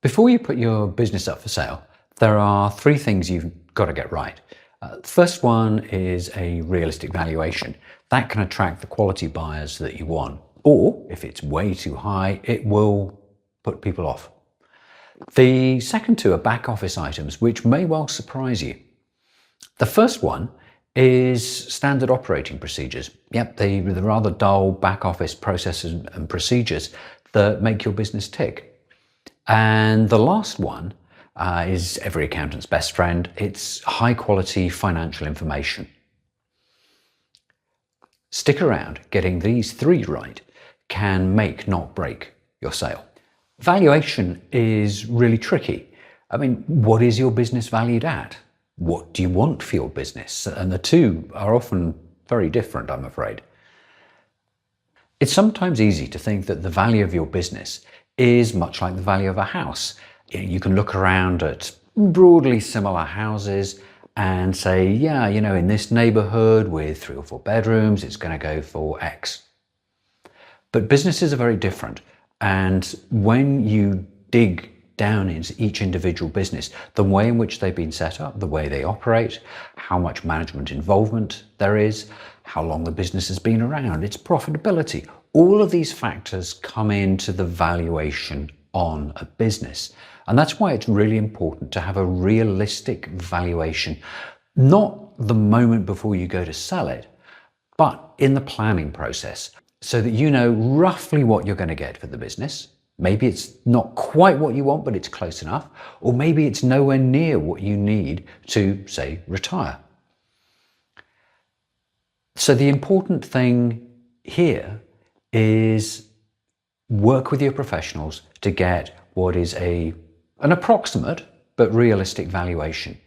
Before you put your business up for sale, there are three things you've got to get right. The first one is a realistic valuation. That can attract the quality buyers that you want. Or if it's way too high, it will put people off. The second two are back office items, which may well surprise you. The first one is standard operating procedures. Yep, the rather dull back office processes and procedures that make your business tick. And the last one is every accountant's best friend. It's high quality financial information. Stick around. Getting these three right can make, not break, your sale. Valuation is really tricky. I mean, what is your business valued at? What do you want for your business? And the two are often very different, I'm afraid. It's sometimes easy to think that the value of your business is much like the value of a house. You can look around at broadly similar houses and say, yeah, in this neighborhood with 3 or 4 bedrooms, it's going to go for X. But businesses are very different. And when you dig down into each individual business, the way in which they've been set up, the way they operate, how much management involvement there is, how long the business has been around, its profitability, all of these factors come into the valuation on a business. And that's why it's really important to have a realistic valuation, not the moment before you go to sell it, but in the planning process, so that you know roughly what you're going to get for the business. Maybe it's not quite what you want, but it's close enough. Or maybe it's nowhere near what you need to, say, retire. So the important thing here is work with your professionals to get what is an approximate but realistic valuation.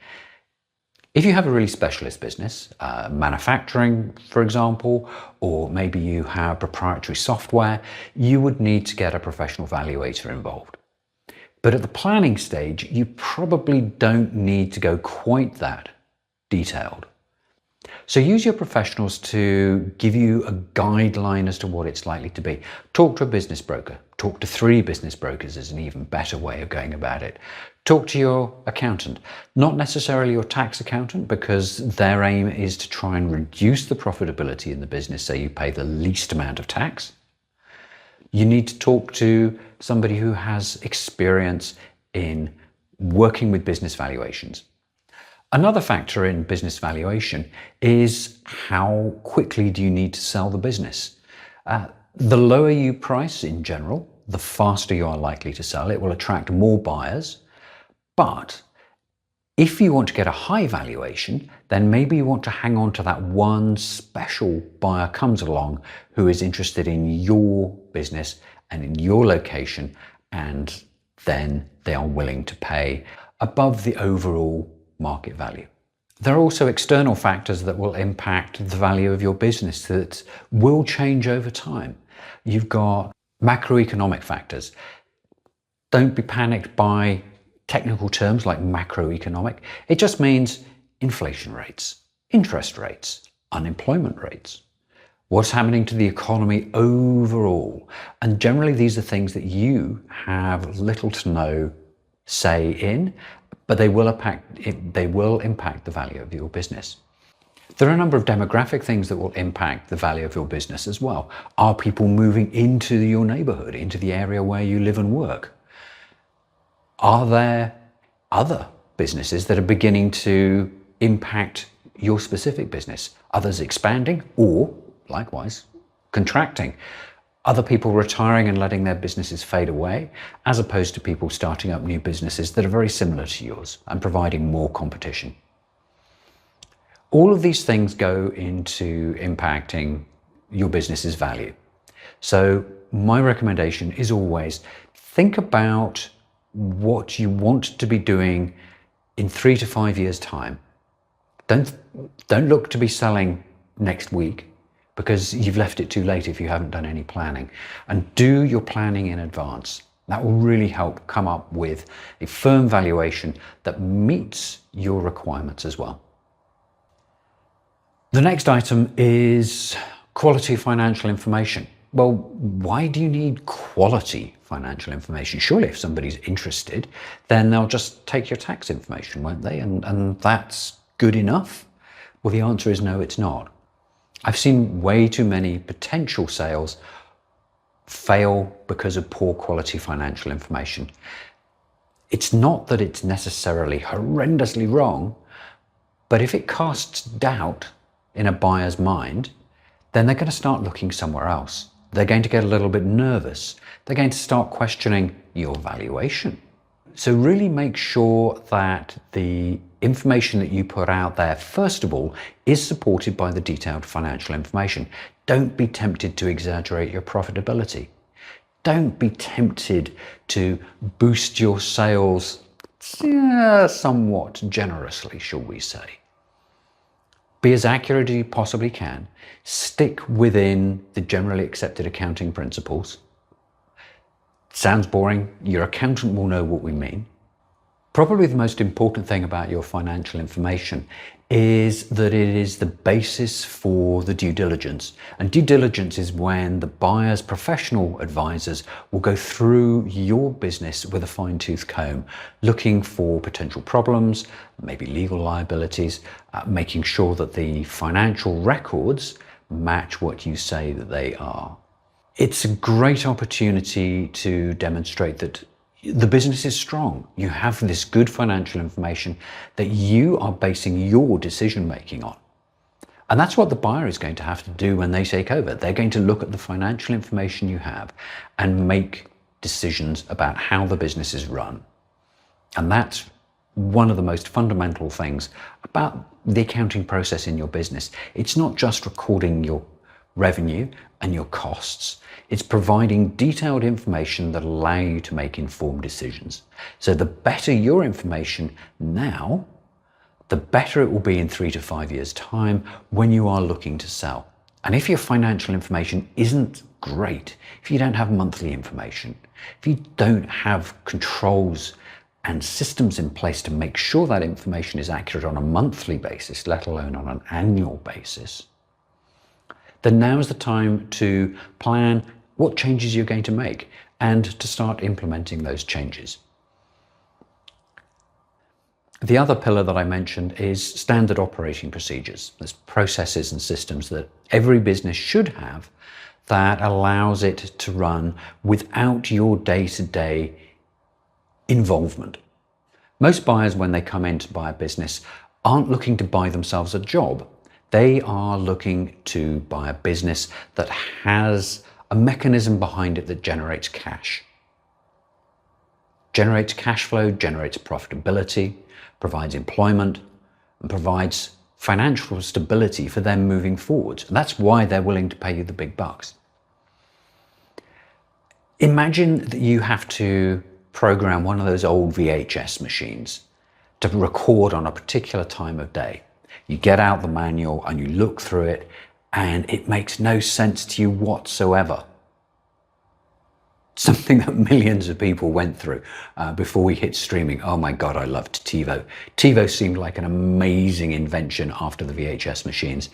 If you have a really specialist business, manufacturing, for example, or maybe you have proprietary software, you would need to get a professional valuator involved. But at the planning stage, you probably don't need to go quite that detailed. So use your professionals to give you a guideline as to what it's likely to be. Talk to a business broker. Talk to 3 business brokers is an even better way of going about it. Talk to your accountant, not necessarily your tax accountant, because their aim is to try and reduce the profitability in the business so you pay the least amount of tax. You need to talk to somebody who has experience in working with business valuations. Another factor in business valuation is how quickly do you need to sell the business. The lower you price in general, the faster you are likely to sell. It will attract more buyers. But if you want to get a high valuation, then maybe you want to hang on to that one special buyer comes along who is interested in your business and in your location, and then they are willing to pay above the overall market value. There are also external factors that will impact the value of your business that will change over time. You've got macroeconomic factors. Don't be panicked by technical terms like macroeconomic. It just means inflation rates, interest rates, unemployment rates, what's happening to the economy overall. And generally these are things that you have little to no say in, but they will impact the value of your business. There are a number of demographic things that will impact the value of your business as well. Are people moving into your neighborhood, into the area where you live and work? Are there other businesses that are beginning to impact your specific business? Others expanding or, likewise, contracting? Other people retiring and letting their businesses fade away, as opposed to people starting up new businesses that are very similar to yours and providing more competition. All of these things go into impacting your business's value. So my recommendation is always think about what you want to be doing in 3 to 5 years' time. Don't look to be selling next week, because you've left it too late if you haven't done any planning. And do your planning in advance. That will really help come up with a firm valuation that meets your requirements as well. The next item is quality financial information. Well, why do you need quality financial information? Surely if somebody's interested, then they'll just take your tax information, won't they? And that's good enough? Well, the answer is no, it's not. I've seen way too many potential sales fail because of poor quality financial information. It's not that it's necessarily horrendously wrong, but if it casts doubt in a buyer's mind, then they're going to start looking somewhere else. They're going to get a little bit nervous. They're going to start questioning your valuation. So really make sure that the information that you put out there, first of all, is supported by the detailed financial information. Don't be tempted to exaggerate your profitability. Don't be tempted to boost your sales somewhat generously, shall we say. Be as accurate as you possibly can. Stick within the generally accepted accounting principles. Sounds boring. Your accountant will know what we mean. Probably the most important thing about your financial information is that it is the basis for the due diligence. And due diligence is when the buyer's professional advisors will go through your business with a fine-tooth comb, looking for potential problems, maybe legal liabilities, making sure that the financial records match what you say that they are. It's a great opportunity to demonstrate that the business is strong. You have this good financial information that you are basing your decision making on. And that's what the buyer is going to have to do when they take over. They're going to look at the financial information you have and make decisions about how the business is run. And that's one of the most fundamental things about the accounting process in your business. It's not just recording your revenue and your costs. It's providing detailed information that allow you to make informed decisions. So the better your information now, the better it will be in 3 to 5 years' time when you are looking to sell. And if your financial information isn't great, if you don't have monthly information, if you don't have controls and systems in place to make sure that information is accurate on a monthly basis, let alone on an annual basis, then now is the time to plan what changes you're going to make and to start implementing those changes. The other pillar that I mentioned is standard operating procedures. There's processes and systems that every business should have that allows it to run without your day-to-day involvement. Most buyers, when they come in to buy a business, aren't looking to buy themselves a job. They are looking to buy a business that has a mechanism behind it that generates cash. Generates cash flow, generates profitability, provides employment, and provides financial stability for them moving forwards. And that's why they're willing to pay you the big bucks. Imagine that you have to program one of those old VHS machines to record on a particular time of day. You get out the manual and you look through it and it makes no sense to you whatsoever. Something that millions of people went through before we hit streaming. Oh my God, I loved TiVo. TiVo seemed like an amazing invention after the VHS machines.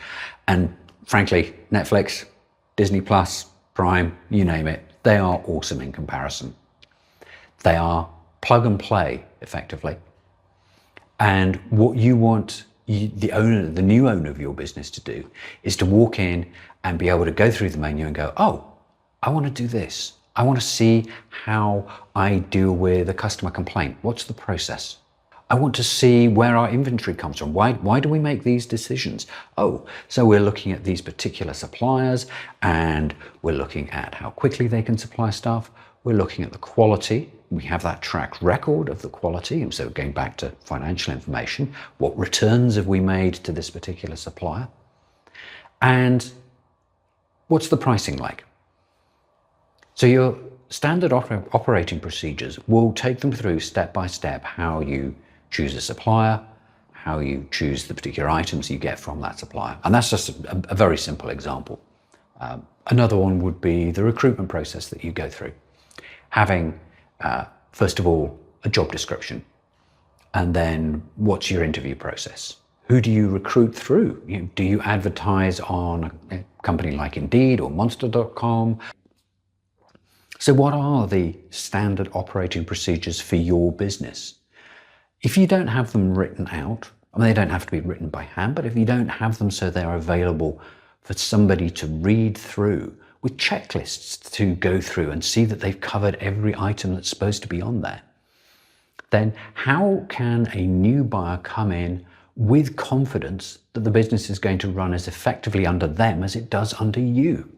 And frankly, Netflix, Disney Plus, Prime, you name it, they are awesome in comparison. They are plug and play effectively. And what you want the new owner of your business to do is to walk in and be able to go through the menu and go, oh, I want to do this. I want to see how I deal with a customer complaint. What's the process? I want to see where our inventory comes from. Why do we make these decisions? Oh, so we're looking at these particular suppliers and we're looking at how quickly they can supply stuff. We're looking at the quality. We have that track record of the quality. And so going back to financial information, what returns have we made to this particular supplier? And what's the pricing like? So your standard operating procedures will take them through step by step how you choose a supplier, how you choose the particular items you get from that supplier. And that's just a very simple example. Another one would be the recruitment process that you go through. Having, first of all, a job description, and then what's your interview process? Who do you recruit through? Do you advertise on company like Indeed or Monster.com. So what are the standard operating procedures for your business? If you don't have them written out, I mean, they don't have to be written by hand, but if you don't have them so they're available for somebody to read through with checklists to go through and see that they've covered every item that's supposed to be on there, then how can a new buyer come in with confidence that the business is going to run as effectively under them as it does under you?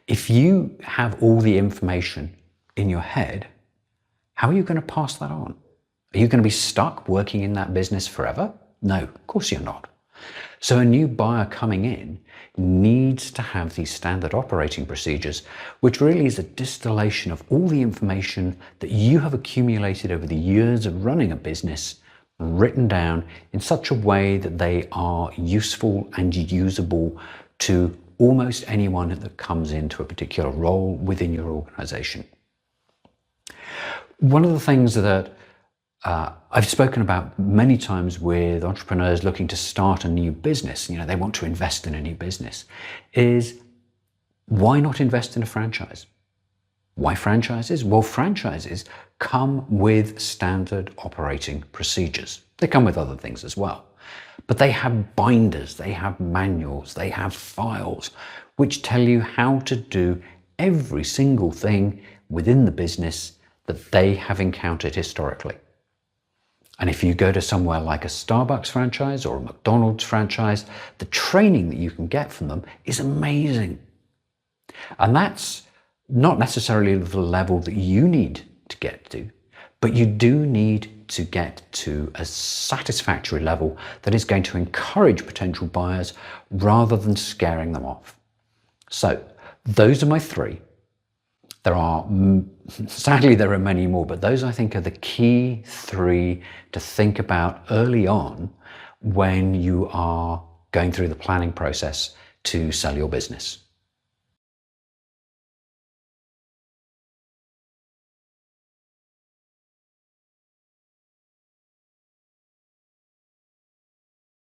If you have all the information in your head, how are you going to pass that on? Are you going to be stuck working in that business forever? No, of course you're not. So a new buyer coming in needs to have these standard operating procedures, which really is a distillation of all the information that you have accumulated over the years of running a business, written down in such a way that they are useful and usable to almost anyone that comes into a particular role within your organization. One of the things that I've spoken about many times with entrepreneurs looking to start a new business, they want to invest in a new business, is why not invest in a franchise? Why franchises? Well, franchises come with standard operating procedures. They come with other things as well. But they have binders, they have manuals, they have files, which tell you how to do every single thing within the business that they have encountered historically. And if you go to somewhere like a Starbucks franchise or a McDonald's franchise, the training that you can get from them is amazing. And that's not necessarily the level that you need to get to, but you do need to get to a satisfactory level that is going to encourage potential buyers rather than scaring them off. So those are my three. Sadly, there are many more, but those I think are the key three to think about early on when you are going through the planning process to sell your business.